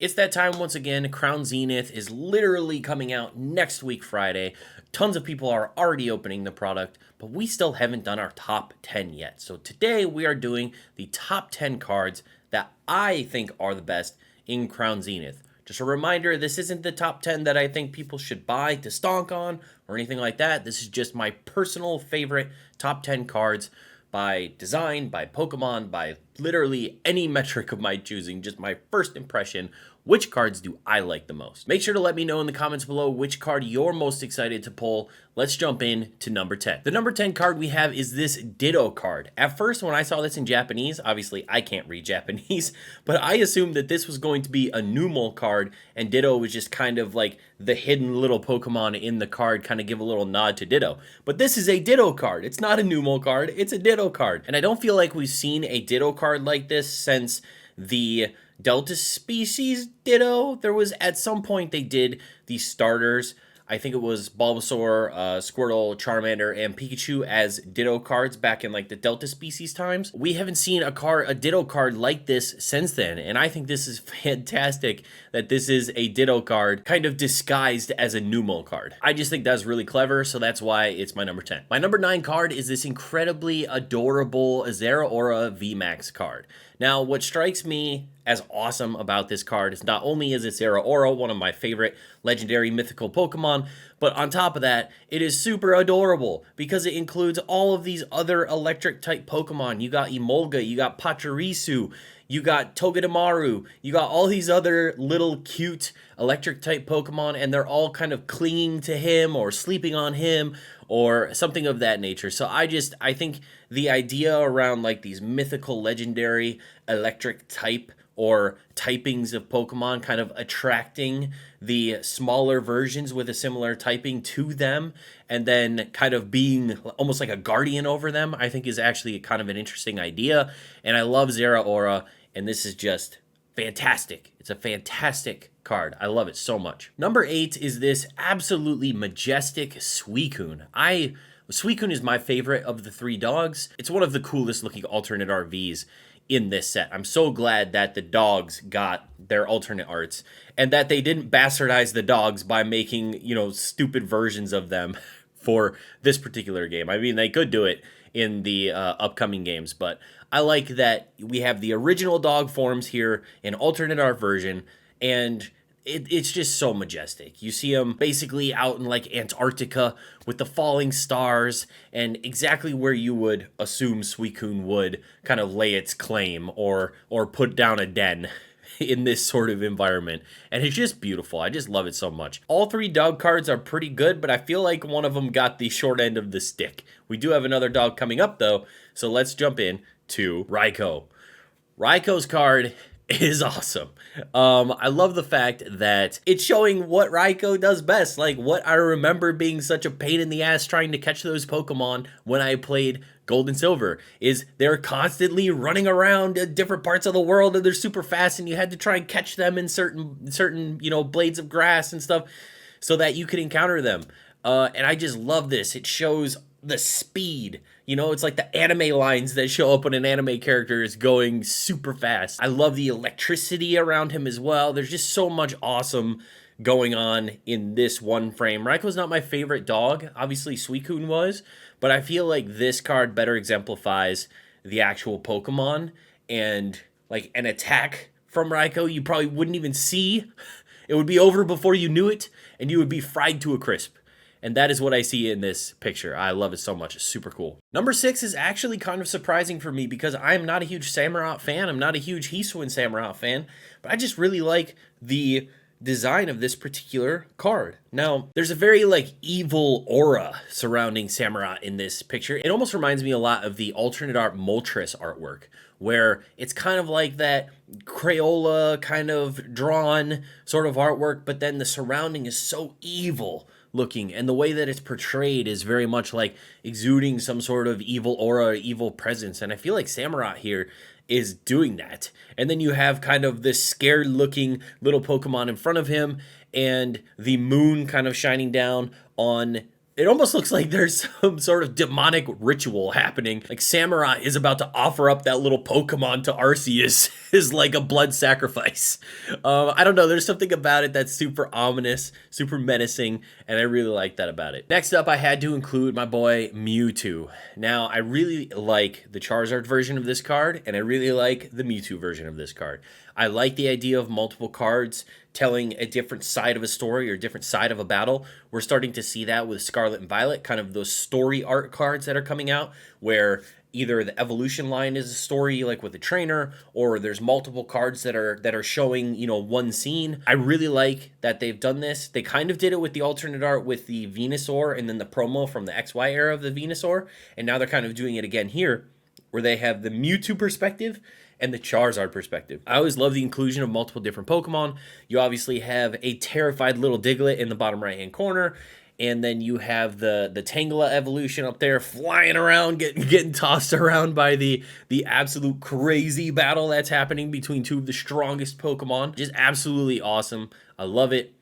It's that time once again. Crown Zenith is literally coming out next week, Friday. Tons of people are already opening the product, but we still haven't done our top 10 yet. So today we are doing the top 10 cards that I think are the best in Crown Zenith. Just a reminder, this isn't the top 10 that I think people should buy to stonk on or anything like that. This is just my personal favorite top 10 cards by design, by Pokemon, by literally any metric of my choosing, just my first impression. Which cards do I like the most? Make sure to let me know in the comments below which card you're most excited to pull. Let's jump in to number 10. The number 10 card we have is this Ditto card. At first, when I saw this in Japanese, obviously I can't read Japanese, but I assumed that this was going to be a Numel card, and Ditto was just kind of like the hidden little Pokemon in the card, kind of give a little nod to Ditto. But this is a Ditto card. It's not a Numel card, it's a Ditto card. And I don't feel like we've seen a Ditto card like this since the Delta Species Ditto. There was, at some point, they did these starters. I think it was Bulbasaur, Squirtle, Charmander, and Pikachu as Ditto cards back in like the Delta Species times. We haven't seen a Ditto card like this since then, and I think this is fantastic that this is a Ditto card kind of disguised as a Numel card. I just think that's really clever, so that's why it's my number 10. My number 9 card is this incredibly adorable Zeraora VMAX card. Now, what strikes me as awesome about this card is not only is it Zeraora, one of my favorite legendary mythical Pokemon, but on top of that, it is super adorable because it includes all of these other electric type Pokemon. You got Emolga, you got Pachirisu, you got Togedemaru, you got all these other little cute electric type Pokemon, and they're all kind of clinging to him or sleeping on him or something of that nature. So I think the idea around like these mythical legendary electric type or typings of Pokemon kind of attracting the smaller versions with a similar typing to them and then kind of being almost like a guardian over them, I think is actually kind of an interesting idea. And I love Zeraora, and this is just fantastic. It's a fantastic card. I love it so much. Number 8 is this absolutely majestic Suicune. Suicune is my favorite of the 3 dogs. It's one of the coolest looking alternate RVs in this set. I'm so glad that the dogs got their alternate arts and that they didn't bastardize the dogs by making, stupid versions of them for this particular game. I mean, they could do it in the upcoming games, but I like that we have the original dog forms here in alternate art version, and it's just so majestic. You see them basically out in like Antarctica with the falling stars and exactly where you would assume Suicune would kind of lay its claim or put down a den in this sort of environment. And it's just beautiful. I just love it so much. All 3 dog cards are pretty good, but I feel like one of them got the short end of the stick. We do have another dog coming up though, so let's jump in to Raikou. Raikou's card is awesome. I love the fact that it's showing what Raikou does best. Like what I remember being such a pain in the ass trying to catch those Pokemon when I played Gold and Silver is they're constantly running around different parts of the world and they're super fast and you had to try and catch them in certain blades of grass and stuff so that you could encounter them. And I just love this. It shows the speed. It's like the anime lines that show up when an anime character is going super fast. I love the electricity around him as well. There's just so much awesome going on in this one frame. Raikou's not my favorite dog. Obviously, Suicune was, but I feel like this card better exemplifies the actual Pokemon, and like an attack from Raikou you probably wouldn't even see. It would be over before you knew it, and you would be fried to a crisp. And that is what I see in this picture. I love it so much. It's super cool. Number 6 is actually kind of surprising for me because I'm not a huge Samurott fan. I'm not a huge Hisuian Samurott fan. But I just really like the design of this particular card. Now, there's a very evil aura surrounding Samurott in this picture. It almost reminds me a lot of the alternate art Moltres artwork, where it's kind of like that Crayola kind of drawn sort of artwork, but then the surrounding is so evil looking, and the way that it's portrayed is very much like exuding some sort of evil aura or evil presence, and I feel like Samurott here is doing that. And then you have kind of this scared looking little Pokemon in front of him and the moon kind of shining down on It almost looks like there's some sort of demonic ritual happening. Like Samurai is about to offer up that little Pokemon to Arceus as like a blood sacrifice. I don't know. There's something about it that's super ominous, super menacing, and I really like that about it. Next up, I had to include my boy Mewtwo. Now, I really like the Charizard version of this card, and I really like the Mewtwo version of this card. I like the idea of multiple cards telling a different side of a story or a different side of a battle. We're starting to see that with Scarlet and Violet, kind of those story art cards that are coming out, where either the evolution line is a story like with the trainer, or there's multiple cards that are showing, you know, one scene. I really like that they've done this. They kind of did it with the alternate art with the Venusaur and then the promo from the XY era of the Venusaur, and now they're kind of doing it again here, where they have the Mewtwo perspective and the Charizard perspective. I always love the inclusion of multiple different Pokemon. You obviously have a terrified little Diglett in the bottom right-hand corner, and then you have the Tangela evolution up there flying around, getting tossed around by the absolute crazy battle that's happening between two of the strongest Pokemon. Just absolutely awesome. I love it.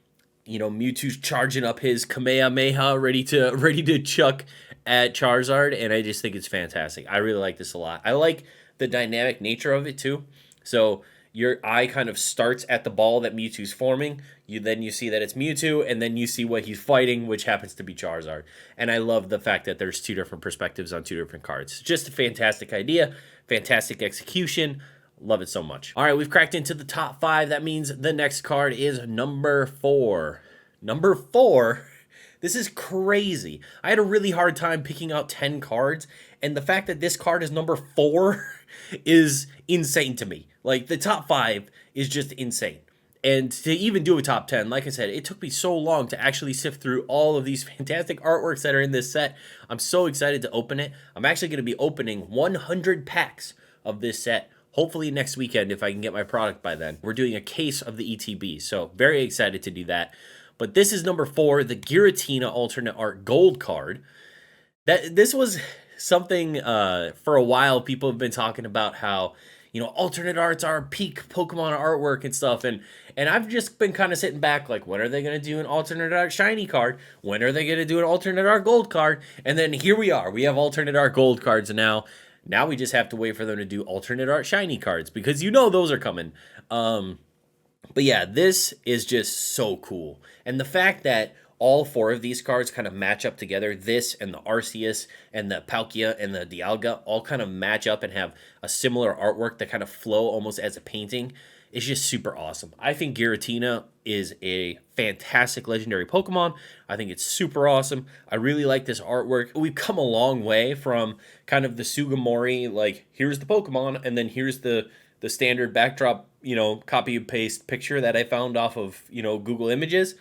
You know, Mewtwo's charging up his Kamehameha, ready to chuck at Charizard, and I just think it's fantastic. I really like this a lot. I like the dynamic nature of it too. So your eye kind of starts at the ball that Mewtwo's forming. You see that it's Mewtwo, and then you see what he's fighting, which happens to be Charizard. And I love the fact that there's two different perspectives on two different cards. Just a fantastic idea, fantastic execution. Love it so much. All right, we've cracked into the top 5. That means the next card is number 4. Number 4. This is crazy. I had a really hard time picking out 10 cards, and the fact that this card is number 4 is insane to me. Like, the top 5 is just insane. And to even do a top 10, like I said, it took me so long to actually sift through all of these fantastic artworks that are in this set. I'm so excited to open it. I'm actually going to be opening 100 packs of this set, hopefully next weekend if I can get my product by then. We're doing a case of the ETB, so very excited to do that. But this is number 4, the Giratina alternate art gold card. This was something for a while. People have been talking about how, you know, alternate arts are peak Pokemon artwork and stuff, and I've just been kind of sitting back like, when are they going to do an alternate art shiny card? When are they going to do an alternate art gold card? And then here we are. We have alternate art gold cards now. Now we just have to wait for them to do alternate art shiny cards, because you know those are coming. But yeah, this is just so cool. And the fact that all 4 of these cards kind of match up together, this and the Arceus and the Palkia and the Dialga all kind of match up and have a similar artwork that kind of flow almost as a painting, is just super awesome. I think Giratina is a fantastic legendary Pokemon. I think it's super awesome. I really like this artwork. We've come a long way from kind of the Sugimori, like, here's the Pokemon, and then here's the standard backdrop, you know, copy and paste picture that I found off of, you know, Google Images,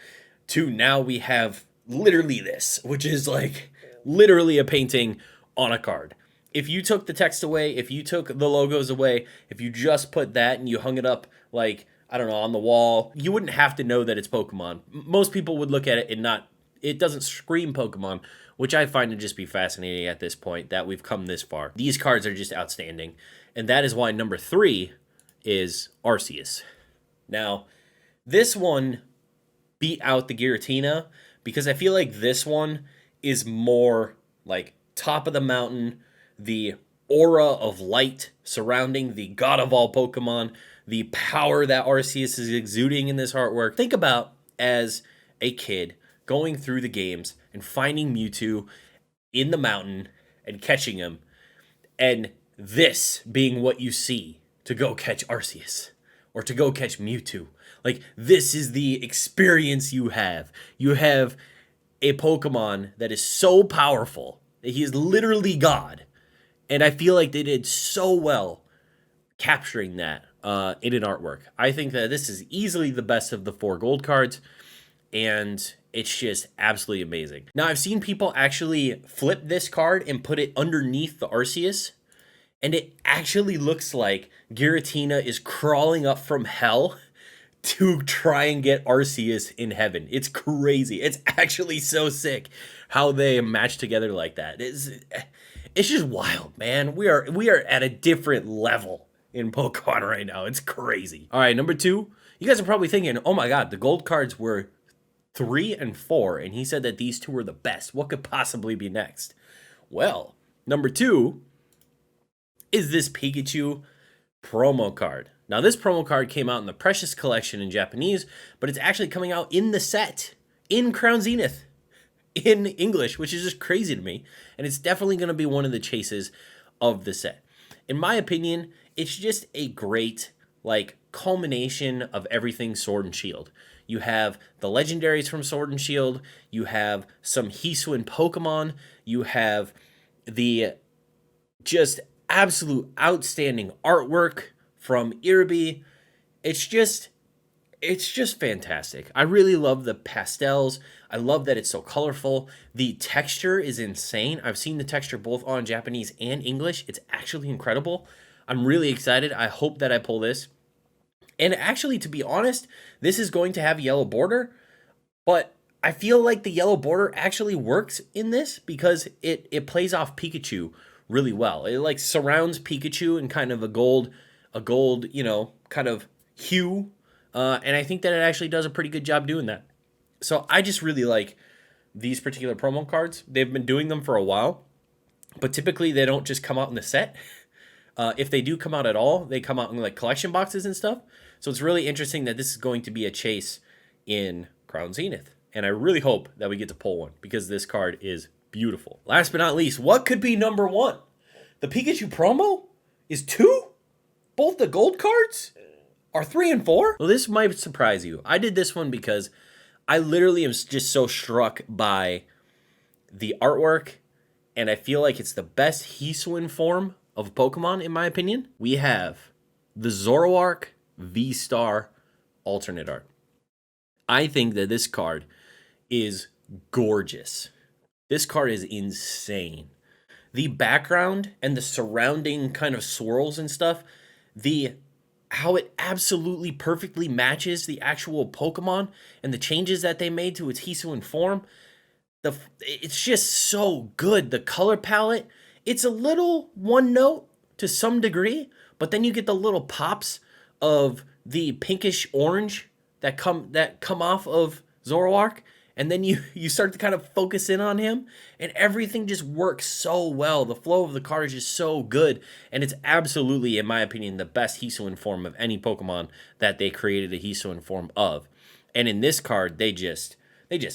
to now we have literally this, which is like literally a painting on a card. If you took the text away, if you took the logos away, if you just put that and you hung it up, like, I don't know, on the wall, you wouldn't have to know that it's Pokemon. Most people would look at it and it doesn't scream Pokemon, which I find to just be fascinating at this point that we've come this far. These cards are just outstanding. And that is why number 3 is Arceus. Now, this one beat out the Giratina because I feel like this one is more like top of the mountain, the aura of light surrounding the god of all Pokemon, the power that Arceus is exuding in this artwork. Think about as a kid going through the games and finding Mewtwo in the mountain and catching him, and this being what you see to go catch Arceus or to go catch Mewtwo. Like, this is the experience you have. You have a Pokemon that is so powerful that he is literally God. And I feel like they did so well capturing that in an artwork. I think that this is easily the best of the 4 gold cards, and it's just absolutely amazing. Now, I've seen people actually flip this card and put it underneath the Arceus, and it actually looks like Giratina is crawling up from hell to try and get Arceus in heaven. It's crazy. It's actually so sick how they match together like that. It's just wild, man. We are at a different level in Pokemon right now. It's crazy. All right, number 2. You guys are probably thinking, oh my god, the gold cards were 3 and 4, and he said that these two were the best. What could possibly be next? Well, number 2 is this Pikachu promo card. Now, this promo card came out in the Precious Collection in Japanese, but it's actually coming out in the set in Crown Zenith in English, which is just crazy to me. And it's definitely going to be one of the chases of the set. In my opinion, it's just a great, like, culmination of everything Sword and Shield. You have the legendaries from Sword and Shield. You have some Hisuian Pokemon. You have the just absolute outstanding artwork from Irby. It's just fantastic. I really love the pastels. I love that it's so colorful. The texture is insane. I've seen the texture both on Japanese and English. It's actually incredible. I'm really excited. I hope that I pull this. And actually, to be honest, this is going to have a yellow border, but I feel like the yellow border actually works in this because it plays off Pikachu really well. It like surrounds Pikachu in kind of a gold, kind of hue. And I think that it actually does a pretty good job doing that. So I just really like these particular promo cards. They've been doing them for a while, but typically they don't just come out in the set. If they do come out at all, they come out in like collection boxes and stuff. So it's really interesting that this is going to be a chase in Crown Zenith. And I really hope that we get to pull one because this card is beautiful. Last but not least, what could be number 1? The Pikachu promo is 2? Both the gold cards are 3 and 4? Well, this might surprise you. I did this one because I literally am just so struck by the artwork, and I feel like it's the best Hisuian form of Pokemon, in my opinion. We have the Zoroark vstar alternate art. I think that this card is gorgeous. This card is insane. The background and the surrounding kind of swirls and stuff, how it absolutely perfectly matches the actual Pokemon and the changes that they made to its Hisuian form. It's just so good. The color palette, it's a little one note to some degree, but then you get the little pops of the pinkish orange that come off of Zoroark, and then you start to kind of focus in on him, and everything just works so well. The flow of the card is just so good, and it's absolutely, in my opinion, the best Hisuian form of any Pokemon that they created a Hisuian form of. And in this card, they just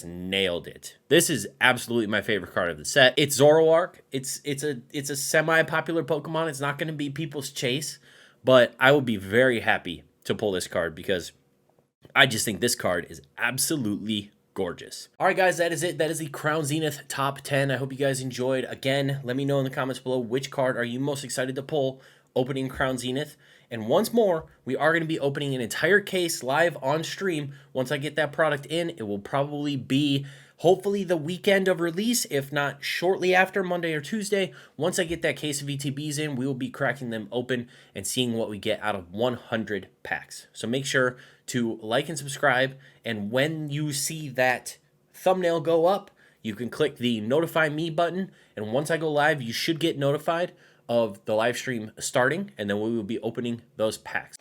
nailed it. This is absolutely my favorite card of the set. It's Zoroark. It's a semi-popular Pokemon. It's not going to be people's chase, but I will be very happy to pull this card because I just think this card is absolutely gorgeous. All right, guys, that is it. That is the Crown Zenith top 10. I hope you guys enjoyed. Again, let me know in the comments below which card are you most excited to pull opening Crown Zenith. And once more, we are going to be opening an entire case live on stream. Once I get that product in, it will probably be hopefully the weekend of release, if not shortly after, Monday or Tuesday. Once I get that case of ETBs in, we will be cracking them open and seeing what we get out of 100 packs. So make sure to like and subscribe, and when you see that thumbnail go up, you can click the notify me button, and once I go live, you should get notified of the live stream starting, and then we will be opening those packs.